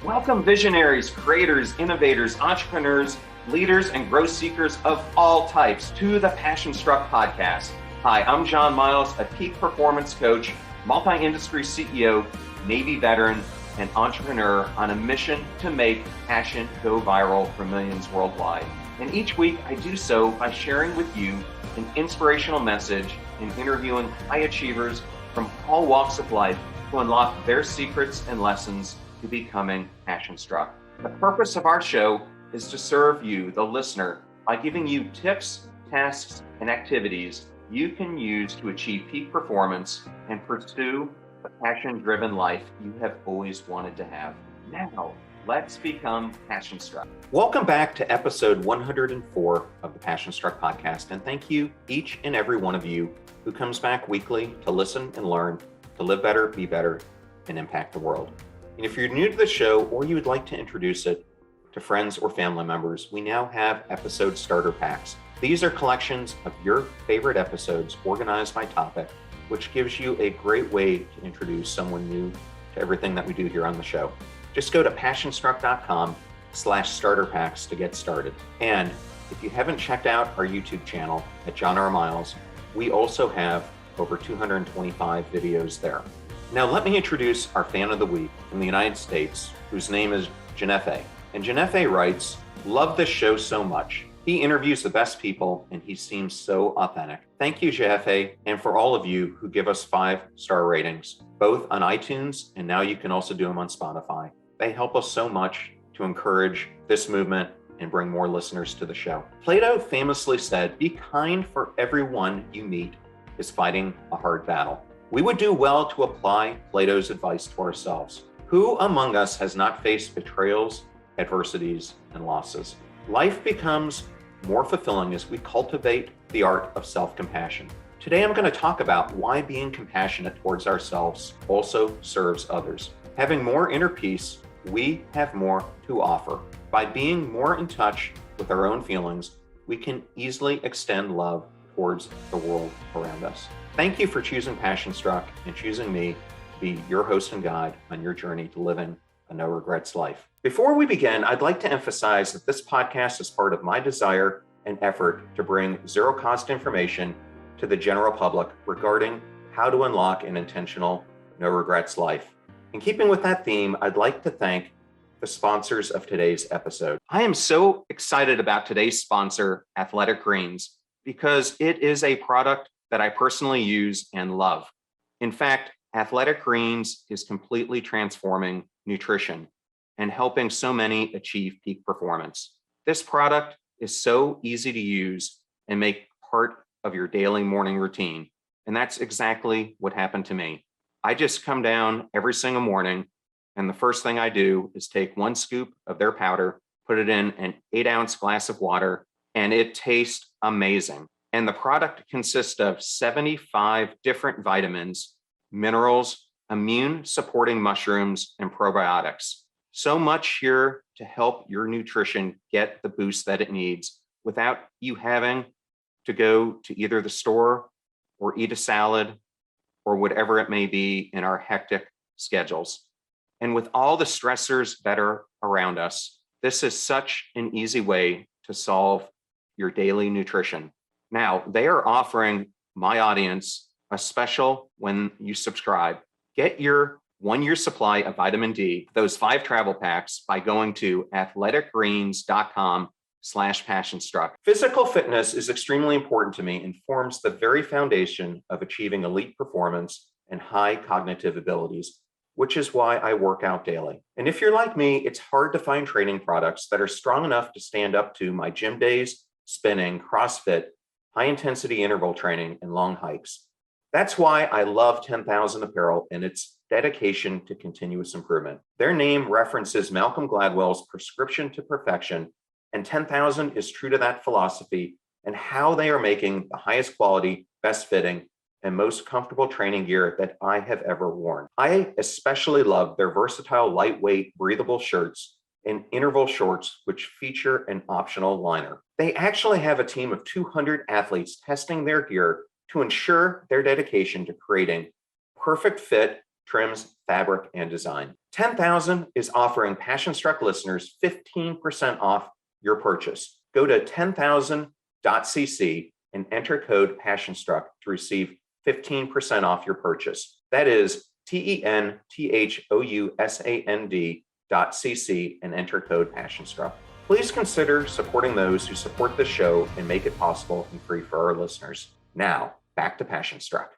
Welcome visionaries, creators, innovators, entrepreneurs, leaders, and growth seekers of all types to the Passion Struck podcast. Hi, I'm John Miles, a peak performance coach, multi-industry CEO, Navy veteran, and entrepreneur on a mission to make passion go viral for millions worldwide. And each week I do so by sharing with you an inspirational message and interviewing high achievers from all walks of life to unlock their secrets and lessons to becoming passion struck. The purpose of our show is to serve you, the listener, by giving you tips, tasks, and activities you can use to achieve peak performance and pursue the passion-driven life you have always wanted to have. Now, let's become passion struck. Welcome back to episode 104 of the Passion Struck podcast, and thank you, each and every one of you who comes back weekly to listen and learn, to live better, be better, and impact the world. And if you're new to the show or you would like to introduce it to friends or family members, we now have episode starter packs. These are collections of your favorite episodes organized by topic, which gives you a great way to introduce someone new to everything that we do here on the show. Just go to passionstruck.com/starter packs to get started. And if you haven't checked out our YouTube channel at John R. Miles, we also have over 225 videos there. Now, let me introduce our fan of the week from the United States, whose name is Janefe. And Janefe writes, "Love this show so much. He interviews the best people and he seems so authentic." Thank you, Janefe, and for all of you who give us 5-star ratings, both on iTunes and now you can also do them on Spotify. They help us so much to encourage this movement and bring more listeners to the show. Plato famously said, "Be kind, for everyone you meet is fighting a hard battle." We would do well to apply Plato's advice to ourselves. Who among us has not faced betrayals, adversities, and losses? Life becomes more fulfilling as we cultivate the art of self-compassion. Today, I'm going to talk about why being compassionate towards ourselves also serves others. Having more inner peace, we have more to offer. By being more in touch with our own feelings, we can easily extend love towards the world around us. Thank you for choosing Passion Struck and choosing me to be your host and guide on your journey to living a no regrets life. Before we begin, I'd like to emphasize that this podcast is part of my desire and effort to bring zero cost information to the general public regarding how to unlock an intentional no regrets life. In keeping with that theme, I'd like to thank the sponsors of today's episode. I am so excited about today's sponsor, Athletic Greens, because it is a product that I personally use and love. In fact, Athletic Greens is completely transforming nutrition and helping so many achieve peak performance. This product is so easy to use and make part of your daily morning routine. And that's exactly what happened to me. I just come down every single morning, and the first thing I do is take 1 scoop of their powder, put it in an 8-ounce glass of water, and it tastes amazing. And the product consists of 75 different vitamins, minerals, immune supporting mushrooms, and probiotics. So much here to help your nutrition get the boost that it needs without you having to go to either the store or eat a salad or whatever it may be in our hectic schedules. And with all the stressors that are around us, this is such an easy way to solve your daily nutrition. Now, they are offering my audience a special when you subscribe. Get your 1-year supply of vitamin D, those 5 travel packs, by going to athleticgreens.com/passionstruck. Physical fitness is extremely important to me and forms the very foundation of achieving elite performance and high cognitive abilities, which is why I work out daily. And if you're like me, it's hard to find training products that are strong enough to stand up to my gym days, spinning, CrossFit, high-intensity interval training, and long hikes. That's why I love 10,000 Apparel and its dedication to continuous improvement. Their name references Malcolm Gladwell's prescription to perfection, and 10,000 is true to that philosophy and how they are making the highest quality, best fitting, and most comfortable training gear that I have ever worn. I especially love their versatile, lightweight, breathable shirts and interval shorts, which feature an optional liner. They actually have a team of 200 athletes testing their gear to ensure their dedication to creating perfect fit, trims, fabric, and design. 10,000 is offering Passion Struck listeners 15% off your purchase. Go to 10,000.cc and enter code PassionStruck to receive 15% off your purchase. That is TENTHOUSAND.cc and enter code PassionStruck. Please consider supporting those who support the show and make it possible and free for our listeners. Now, back to Passion Struck.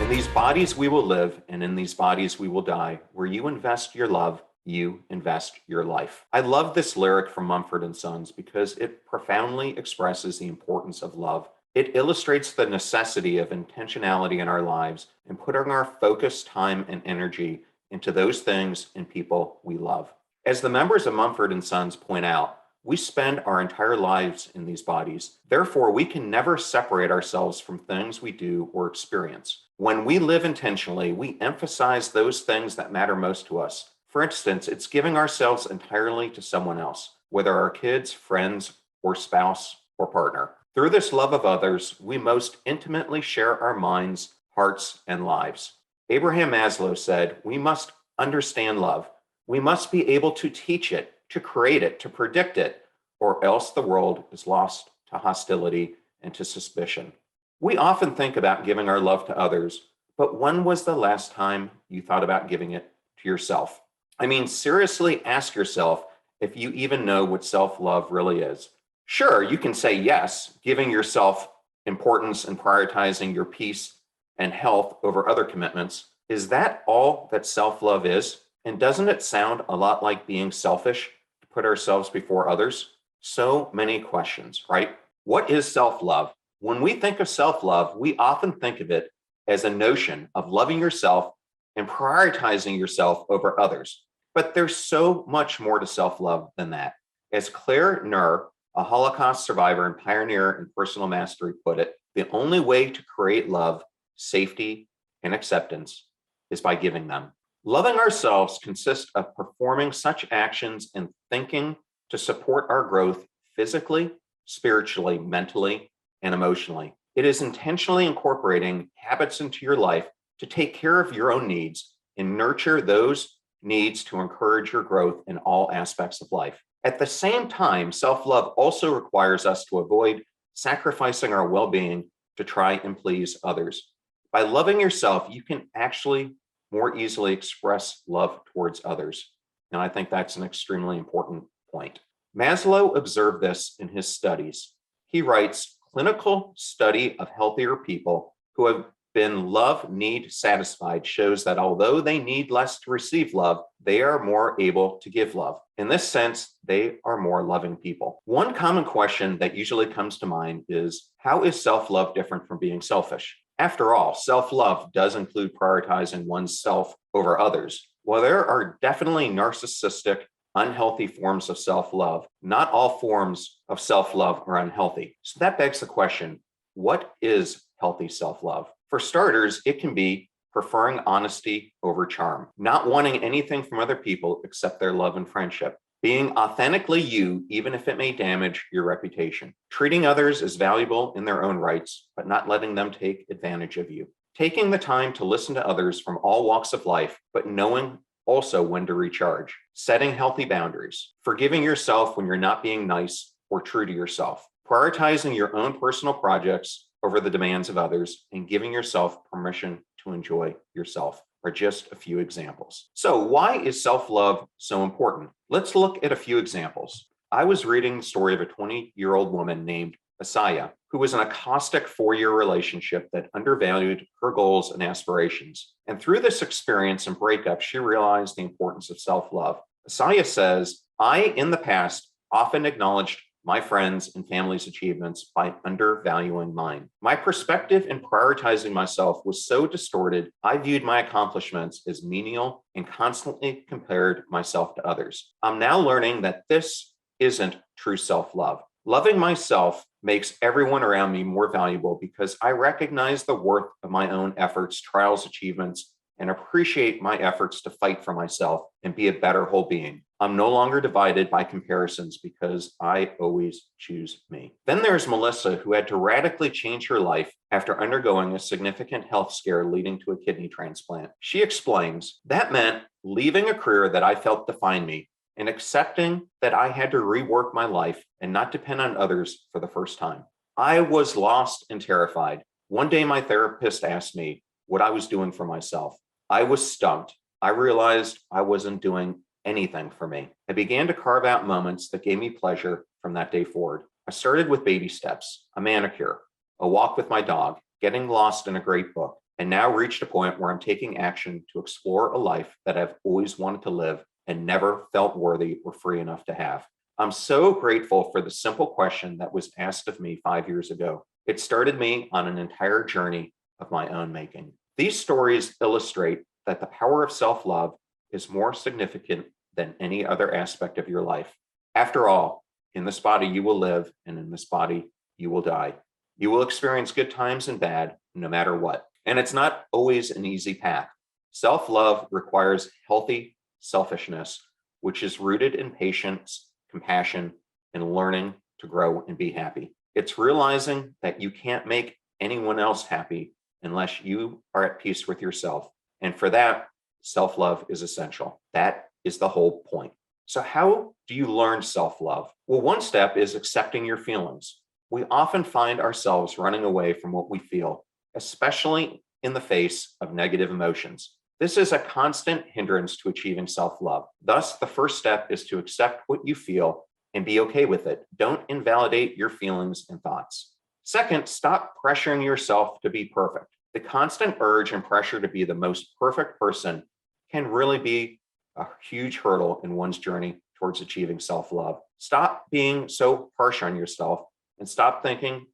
In these bodies we will live, and in these bodies we will die. Where you invest your love, you invest your life. I love this lyric from Mumford Sons because it profoundly expresses the importance of love. It illustrates the necessity of intentionality in our lives and putting our focus, time, and energy into those things and people we love. As the members of Mumford Sons point out, we spend our entire lives in these bodies. Therefore, we can never separate ourselves from things we do or experience. When we live intentionally, we emphasize those things that matter most to us. For instance, it's giving ourselves entirely to someone else, whether our kids, friends, or spouse or partner. Through this love of others, we most intimately share our minds, hearts, and lives. Abraham Maslow said, we must understand love. We must be able to teach it, to create it, to predict it, or else the world is lost to hostility and to suspicion. We often think about giving our love to others, but when was the last time you thought about giving it to yourself? I mean, seriously ask yourself if you even know what self-love really is. Sure, you can say yes, giving yourself importance and prioritizing your peace and health over other commitments. Is that all that self-love is? And doesn't it sound a lot like being selfish to put ourselves before others? So many questions, right? What is self-love? When we think of self-love, we often think of it as a notion of loving yourself and prioritizing yourself over others. But there's so much more to self-love than that. As Claire Nur, a Holocaust survivor and pioneer in personal mastery, put it, the only way to create love, safety, and acceptance is by giving them. Loving ourselves consists of performing such actions and thinking to support our growth physically, spiritually, mentally, and emotionally. It is intentionally incorporating habits into your life to take care of your own needs and nurture those needs to encourage your growth in all aspects of life. At the same time, self-love also requires us to avoid sacrificing our well-being to try and please others. By loving yourself, you can actually more easily express love towards others. And I think that's an extremely important point. Maslow observed this in his studies. He writes, clinical study of healthier people who have been love need satisfied shows that although they need less to receive love, they are more able to give love. In this sense, they are more loving people. One common question that usually comes to mind is, how is self-love different from being selfish? After all, self-love does include prioritizing oneself over others. While there are definitely narcissistic, unhealthy forms of self-love, not all forms of self-love are unhealthy. So that begs the question, what is healthy self-love? For starters, it can be preferring honesty over charm, not wanting anything from other people except their love and friendship, being authentically you, even if it may damage your reputation, treating others as valuable in their own rights, but not letting them take advantage of you, taking the time to listen to others from all walks of life, but knowing also when to recharge, setting healthy boundaries, forgiving yourself when you're not being nice or true to yourself, prioritizing your own personal projects over the demands of others, and giving yourself permission to enjoy yourself are just a few examples. So why is self-love so important? Let's look at a few examples. I was reading the story of a 20-year-old woman named Asiya, who was in a caustic 4-year relationship that undervalued her goals and aspirations. And through this experience and breakup, she realized the importance of self-love. Asiya says, I, in the past, often acknowledged my friends' and family's achievements by undervaluing mine. My perspective in prioritizing myself was so distorted, I viewed my accomplishments as menial and constantly compared myself to others. I'm now learning that this isn't true self-love. Loving myself makes everyone around me more valuable because I recognize the worth of my own efforts, trials, achievements, and appreciate my efforts to fight for myself and be a better whole being. I'm no longer divided by comparisons because I always choose me. Then there's Melissa, who had to radically change her life after undergoing a significant health scare leading to a kidney transplant. She explains, that meant leaving a career that I felt defined me and accepting that I had to rework my life and not depend on others for the first time. I was lost and terrified. One day, my therapist asked me what I was doing for myself. I was stumped. I realized I wasn't doing anything for me. I began to carve out moments that gave me pleasure from that day forward. I started with baby steps, a manicure, a walk with my dog, getting lost in a great book, and now reached a point where I'm taking action to explore a life that I've always wanted to live and never felt worthy or free enough to have. I'm so grateful for the simple question that was asked of me 5 years ago. It started me on an entire journey of my own making. These stories illustrate that the power of self-love is more significant than any other aspect of your life. After all, in this body you will live, and in this body you will die. You will experience good times and bad, no matter what. And it's not always an easy path. Self-love requires healthy selfishness, which is rooted in patience, compassion, and learning to grow and be happy. It's realizing that you can't make anyone else happy unless you are at peace with yourself. And for that, self-love is essential. That is the whole point. So how do you learn self-love? Well, one step is accepting your feelings. We often find ourselves running away from what we feel, especially in the face of negative emotions. This is a constant hindrance to achieving self-love. Thus, the first step is to accept what you feel and be okay with it. Don't invalidate your feelings and thoughts. Second, stop pressuring yourself to be perfect. The constant urge and pressure to be the most perfect person can really be a huge hurdle in one's journey towards achieving self-love. Stop being so harsh on yourself and stop thinking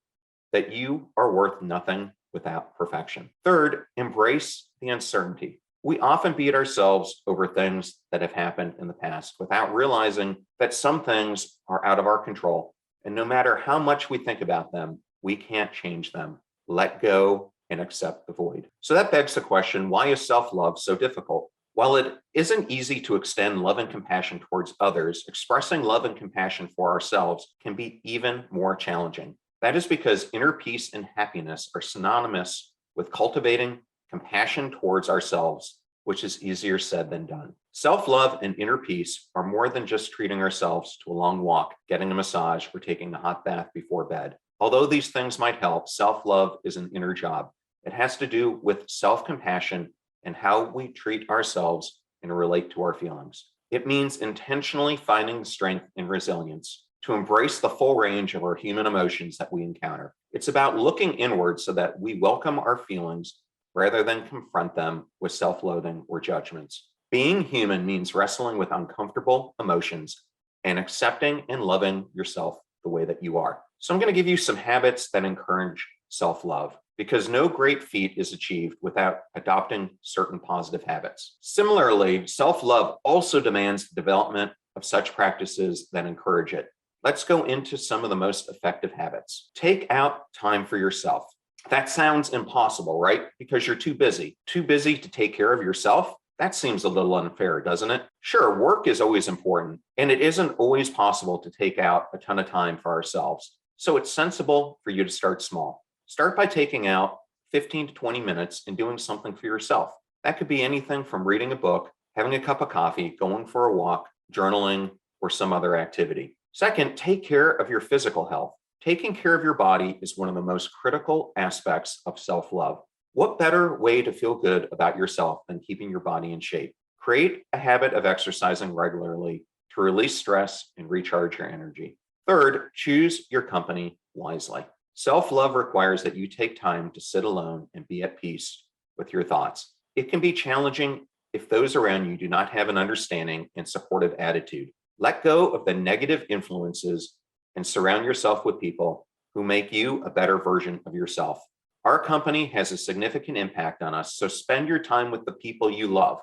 that you are worth nothing without perfection. Third, embrace the uncertainty. We often beat ourselves over things that have happened in the past without realizing that some things are out of our control. And no matter how much we think about them, we can't change them. Let go and accept the void. So that begs the question, why is self-love so difficult? While it isn't easy to extend love and compassion towards others, expressing love and compassion for ourselves can be even more challenging. That is because inner peace and happiness are synonymous with cultivating compassion towards ourselves, which is easier said than done. Self-love and inner peace are more than just treating ourselves to a long walk, getting a massage, or taking a hot bath before bed. Although these things might help, self-love is an inner job. It has to do with self-compassion and how we treat ourselves and relate to our feelings. It means intentionally finding strength and resilience to embrace the full range of our human emotions that we encounter. It's about looking inward so that we welcome our feelings rather than confront them with self-loathing or judgments. Being human means wrestling with uncomfortable emotions and accepting and loving yourself the way that you are. So I'm going to give you some habits that encourage self-love, because no great feat is achieved without adopting certain positive habits. Similarly, self-love also demands the development of such practices that encourage it. Let's go into some of the most effective habits. Take out time for yourself. That sounds impossible, right? Because you're too busy. Too busy to take care of yourself? That seems a little unfair, doesn't it? Sure, work is always important, and it isn't always possible to take out a ton of time for ourselves. So it's sensible for you to start small. Start by taking out 15 to 20 minutes and doing something for yourself. That could be anything from reading a book, having a cup of coffee, going for a walk, journaling, or some other activity. Second, take care of your physical health. Taking care of your body is one of the most critical aspects of self-love. What better way to feel good about yourself than keeping your body in shape? Create a habit of exercising regularly to release stress and recharge your energy. Third, choose your company wisely. Self-love requires that you take time to sit alone and be at peace with your thoughts. It can be challenging if those around you do not have an understanding and supportive attitude. Let go of the negative influences and surround yourself with people who make you a better version of yourself. Our company has a significant impact on us, so spend your time with the people you love.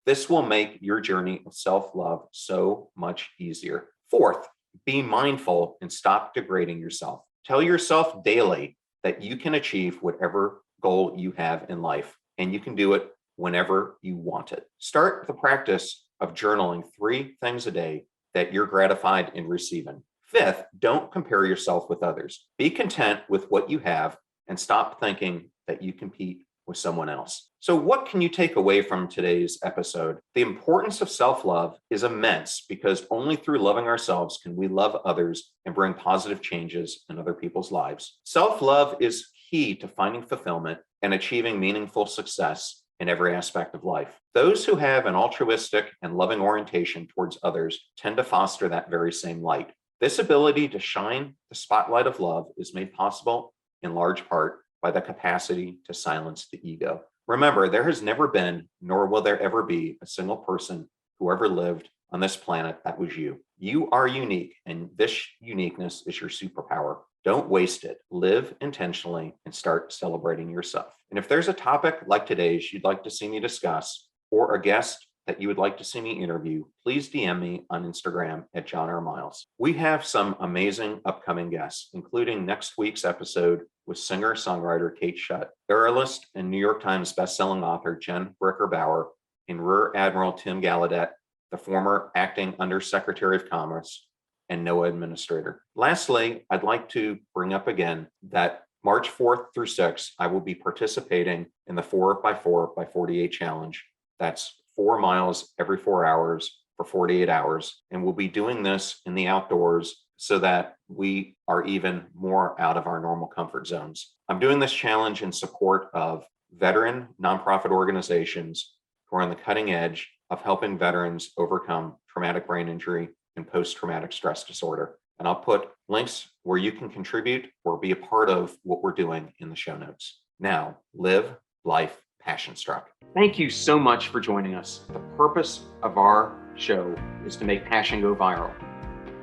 This will make your journey of self-love so much easier. Fourth, be mindful and stop degrading yourself. Tell yourself daily that you can achieve whatever goal you have in life, and you can do it whenever you want it. Start the practice of journaling 3 things a day that you're gratified in receiving. 5th, don't compare yourself with others. Be content with what you have and stop thinking that you compete with someone else. So what can you take away from today's episode? The importance of self-love is immense because only through loving ourselves can we love others and bring positive changes in other people's lives. Self-love is key to finding fulfillment and achieving meaningful success in every aspect of life. Those who have an altruistic and loving orientation towards others tend to foster that very same light. This ability to shine the spotlight of love is made possible in large part by the capacity to silence the ego. Remember, there has never been, nor will there ever be, a single person who ever lived on this planet that was you. You are unique, and this uniqueness is your superpower. Don't waste it. Live intentionally and start celebrating yourself. And if there's a topic like today's you'd like to see me discuss, or a guest that you would like to see me interview, please DM me on Instagram at John R. Miles. We have some amazing upcoming guests, including next week's episode with singer-songwriter Kate Shutt, aerialist and New York Times bestselling author Jen Bricker-Bauer, and Rear Admiral Tim Gallaudet, the former acting Undersecretary of Commerce and NOAA administrator. Lastly, I'd like to bring up again that March 4th through 6th, I will be participating in the 4x4x48 challenge. That's 4 miles every 4 hours for 48 hours. And we'll be doing this in the outdoors so that we are even more out of our normal comfort zones. I'm doing this challenge in support of veteran nonprofit organizations who are on the cutting edge of helping veterans overcome traumatic brain injury and post-traumatic stress disorder. And I'll put links where you can contribute or be a part of what we're doing in the show notes. Now, live life passion struck. Thank you so much for joining us. The purpose of our show is to make passion go viral.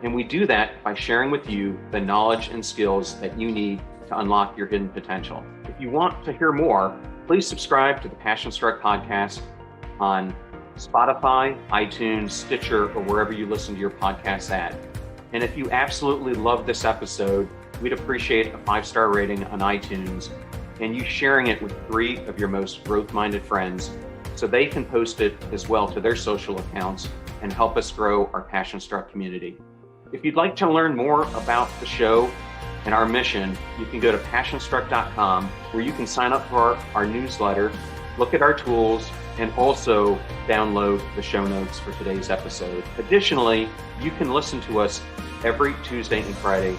And we do that by sharing with you the knowledge and skills that you need to unlock your hidden potential. If you want to hear more, please subscribe to the Passion Struck podcast on Spotify, iTunes, Stitcher, or wherever you listen to your podcasts at. And if you absolutely love this episode, we'd appreciate a 5-star rating on iTunes and you sharing it with 3 of your most growth-minded friends so they can post it as well to their social accounts and help us grow our Passion Struck community. If you'd like to learn more about the show and our mission, you can go to passionstruck.com where you can sign up for our newsletter, look at our tools, and also download the show notes for today's episode. Additionally, you can listen to us every Tuesday and Friday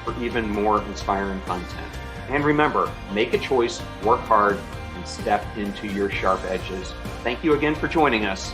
for even more inspiring content. And remember, make a choice, work hard, and step into your sharp edges. Thank you again for joining us.